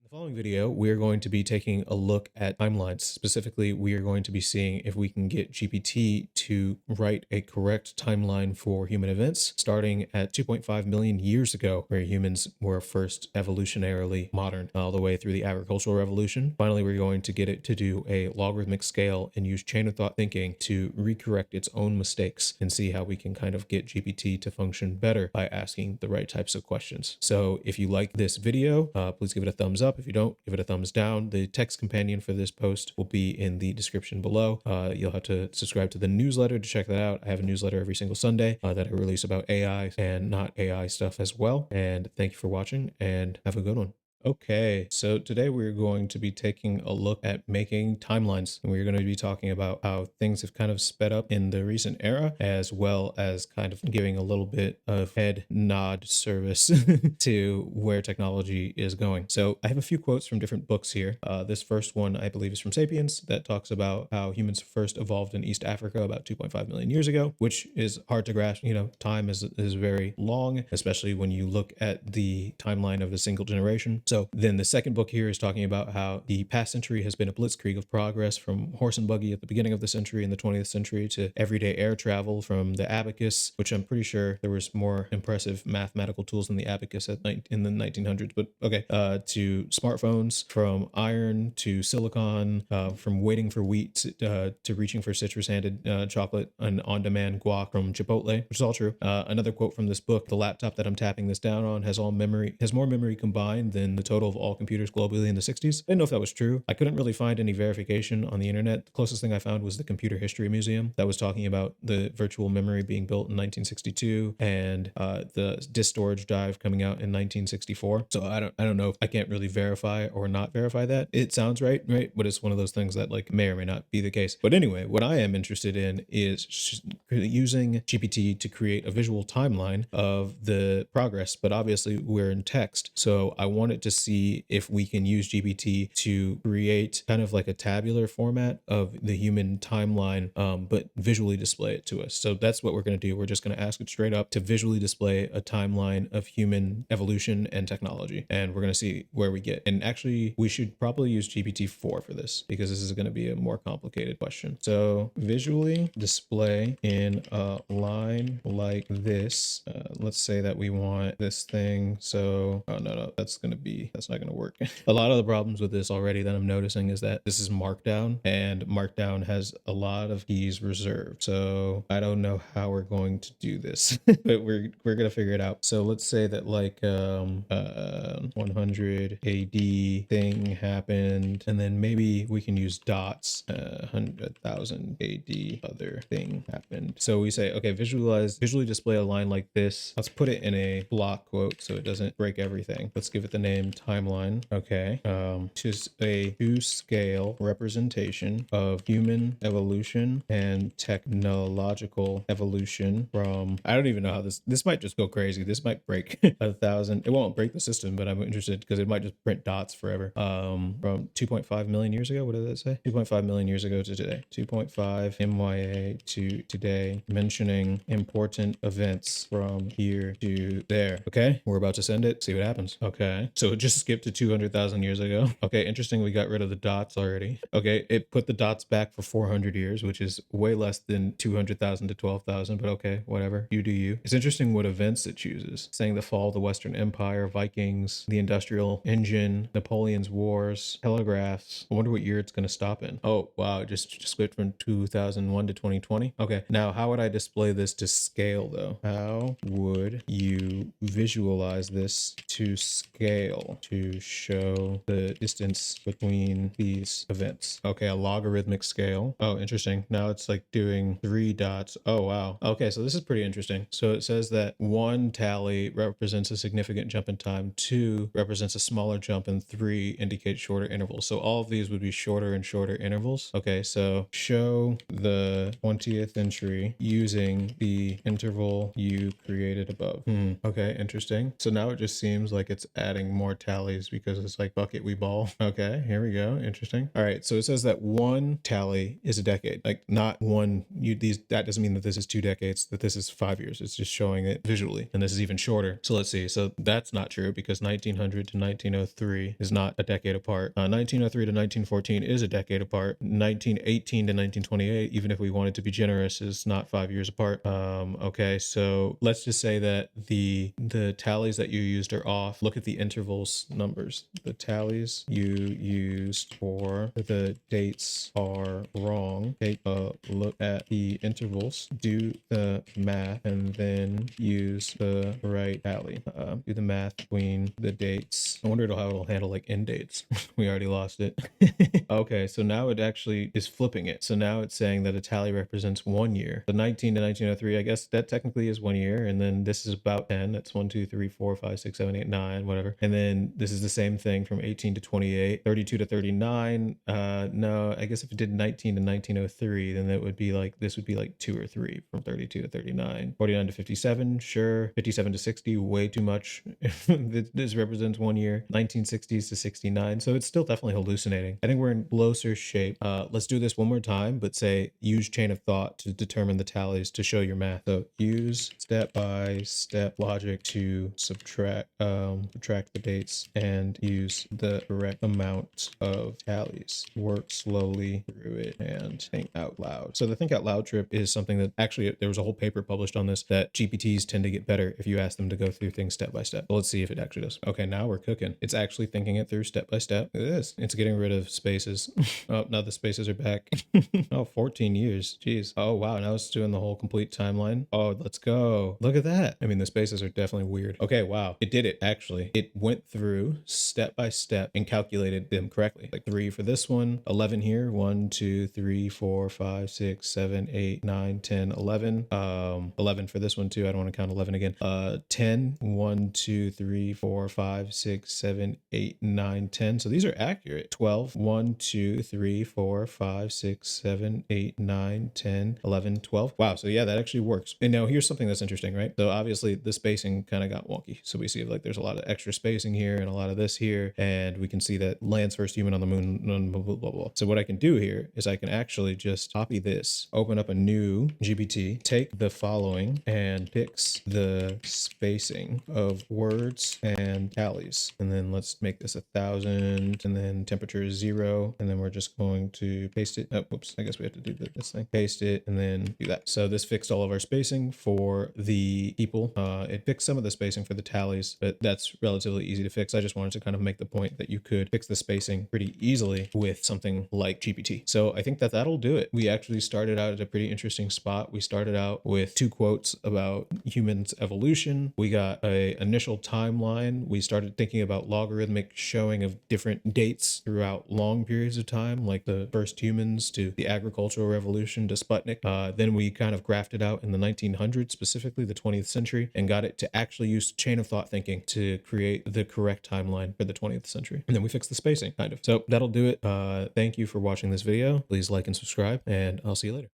The following video, we are going to be taking a look at timelines. Specifically, we are going to be seeing if we can get GPT to write a correct timeline for human events, starting at 2.5 million years ago, where humans were first evolutionarily modern, all the way through the agricultural revolution. Finally, we're going to get it to do a logarithmic scale and use chain of thought thinking to recorrect its own mistakes and see how we can kind of get GPT to function better by asking the right types of questions. So if you like this video, please give it a thumbs up. If you don't, give it a thumbs down. The text companion for this post will be in the description below. You'll have to subscribe to the newsletter to check that out. I have a newsletter every single Sunday that I release about AI and not AI stuff as well. And thank you for watching and have a good one. Okay, so today we're going to be taking a look at making timelines, and we're going to be talking about how things have kind of sped up in the recent era, as well as kind of giving a little bit of head nod service to where technology is going. So I have a few quotes from different books here. This first one, I believe, is from Sapiens, that talks about how humans first evolved in East Africa about 2.5 million years ago, which is hard to grasp. You know, time is very long, especially when you look at the timeline of a single generation. So then the second book here is talking about how the past century has been a blitzkrieg of progress, from horse and buggy at the beginning of the century in the 20th century to everyday air travel, from the abacus, which I'm pretty sure there was more impressive mathematical tools than the abacus in the 1900s, but okay, to smartphones, from iron to silicon, from waiting for wheat to reaching for citrus-handed chocolate and on-demand guac from Chipotle, which is all true. Another quote from this book: the laptop that I'm tapping this down on has more memory combined than the total of all computers globally in the 60s. I didn't know if that was true. I couldn't really find any verification on the internet. The closest thing I found was the Computer History Museum that was talking about the virtual memory being built in 1962 and the disk storage drive coming out in 1964. So I don't know if I can't really verify or not verify that. It sounds right? But it's one of those things that like may or may not be the case. But anyway, what I am interested in is using GPT to create a visual timeline of the progress, but obviously we're in text. So I wanted to see if we can use GPT to create kind of like a tabular format of the human timeline, but visually display it to us. So that's what we're going to do. We're just going to ask it straight up to visually display a timeline of human evolution and technology. And we're going to see where we get. And actually, we should probably use GPT-4 for this, because this is going to be a more complicated question. So visually display in a line like this. Let's say that we want this thing. So, oh no, that's not going to work. A lot of the problems with this already that I'm noticing is that this is Markdown, and Markdown has a lot of keys reserved. So I don't know how we're going to do this, but we're going to figure it out. So let's say that like 100 AD thing happened, and then maybe we can use dots. 100,000 AD other thing happened. So we say, okay, visually display a line like this. Let's put it in a block quote so it doesn't break everything. Let's give it the name timeline. Okay. Just a to-scale representation of human evolution and technological evolution from, I don't even know how this might just go crazy. This might break 1,000. It won't break the system, but I'm interested because it might just print dots forever. From 2.5 million years ago. What did that say? 2.5 million years ago to today. 2.5 MYA to today, mentioning important events from here to there. Okay. We're about to send it. See what happens. Okay. So it just skipped to 200,000 years ago. Okay. Interesting. We got rid of the dots already. Okay. It put the dots back for 400 years, which is way less than 200,000 to 12,000, but okay, whatever. You do you. It's interesting what events it chooses, saying the fall of the Western Empire, Vikings, the industrial engine, Napoleon's wars, telegraphs. I wonder what year it's going to stop in. Oh, wow. It just skipped from 2001 to 2020. Okay. Now, how would I display this to scale though? How would you visualize this to scale to show the distance between these events? Okay, a logarithmic scale. Oh, interesting. Now it's like doing 3 dots. Oh, wow. Okay, so this is pretty interesting. So it says that 1 tally represents a significant jump in time, 2 represents a smaller jump, and 3 indicates shorter intervals. So all of these would be shorter and shorter intervals. Okay, so show the 20th century using the interval you created above. Okay, interesting. So now it just seems like it's adding more more tallies because it's like bucket we ball. Okay, here we go. Interesting. All right, so it says that one tally is a decade, like not one. That doesn't mean that this is 2 decades, that this is 5 years. It's just showing it visually, and this is even shorter. So let's see. So that's not true because 1900 to 1903 is not a decade apart. 1903 to 1914 is a decade apart. 1918 to 1928, even if we wanted to be generous, is not 5 years apart. Okay, so let's just say that the tallies that you used are off. Look at the intervals numbers. The tallies you used for the dates are wrong. Take a look at the intervals, do the math, and then use the right tally. Do the math between the dates. I wonder how it'll handle like end dates. We already lost it. Okay, so now it actually is flipping it. So now it's saying that a tally represents 1 year. The 19 to 1903, I guess that technically is 1 year. And then this is about 10. That's 1, 2, 3, 4, 5, 6, 7, 8, 9, whatever. And then this is the same thing from 18 to 28, 32 to 39. No, I guess if it did 19 to 1903, then that would be like, this would be like 2 or 3 from 32 to 39. 49 to 57, sure. 57 to 60, way too much. This represents 1 year. 1960s to 69. So it's still definitely hallucinating. I think we're in closer shape. Let's do this one more time, but say use chain of thought to determine the tallies to show your math. So use step-by-step logic to subtract the dates and use the correct amount of tallies. Work slowly through it and think out loud. So the think out loud trip is something that actually there was a whole paper published on this, that GPTs tend to get better if you ask them to go through things step by step. Well, let's see if it actually does. Okay, now we're cooking. It's actually thinking it through step by step. It is. It's getting rid of spaces. Oh, now the spaces are back. Oh, 14 years. Jeez. Oh, wow. Now it's doing the whole complete timeline. Oh, let's go. Look at that. I mean, the spaces are definitely weird. Okay, wow. It did it, actually. It went through step by step and calculated them correctly. Like 3 for this one, 11 here. 1, 2, 3, 4, 5, 6, 7, 8, 9, 10, 11. 11 for this one, too. I don't want to count 11 again. 10. 1, 2, 3, 4, 5, 6, 7, 8, 9, 10. So these are accurate. 12. 1, 2, 3, 4, 5, 6, 7, 8, 9, 10, 11, 12. Wow. So yeah, that actually works. And now here's something that's interesting, right? So obviously the spacing kind of got wonky. So we see like there's a lot of extra spacing here and a lot of this here. And we can see that lands first human on the moon, blah, blah, blah, blah. So what I can do here is I can actually just copy this, open up a new GPT, take the following and fix the spacing of words and tallies. And then let's make this 1,000 and then temperature is 0. And then we're just going to paste it. Oh, whoops. I guess we have to do this thing. Paste it and then do that. So this fixed all of our spacing for the people. It fixed some of the spacing for the tallies, but that's relatively easy to fix. I just wanted to kind of make the point that you could fix the spacing pretty easily with something like GPT. So I think that that'll do it. We actually started out at a pretty interesting spot. We started out with 2 quotes about humans' evolution. We got a initial timeline. We started thinking about logarithmic showing of different dates throughout long periods of time, like the first humans to the agricultural revolution to Sputnik. Then we kind of graphed out in the 1900s, specifically the 20th century, and got it to actually use chain of thought thinking to create the correct timeline for the 20th century. And then we fixed the spacing, kind of. So that'll do it. Thank you for watching this video. Please like and subscribe, and I'll see you later.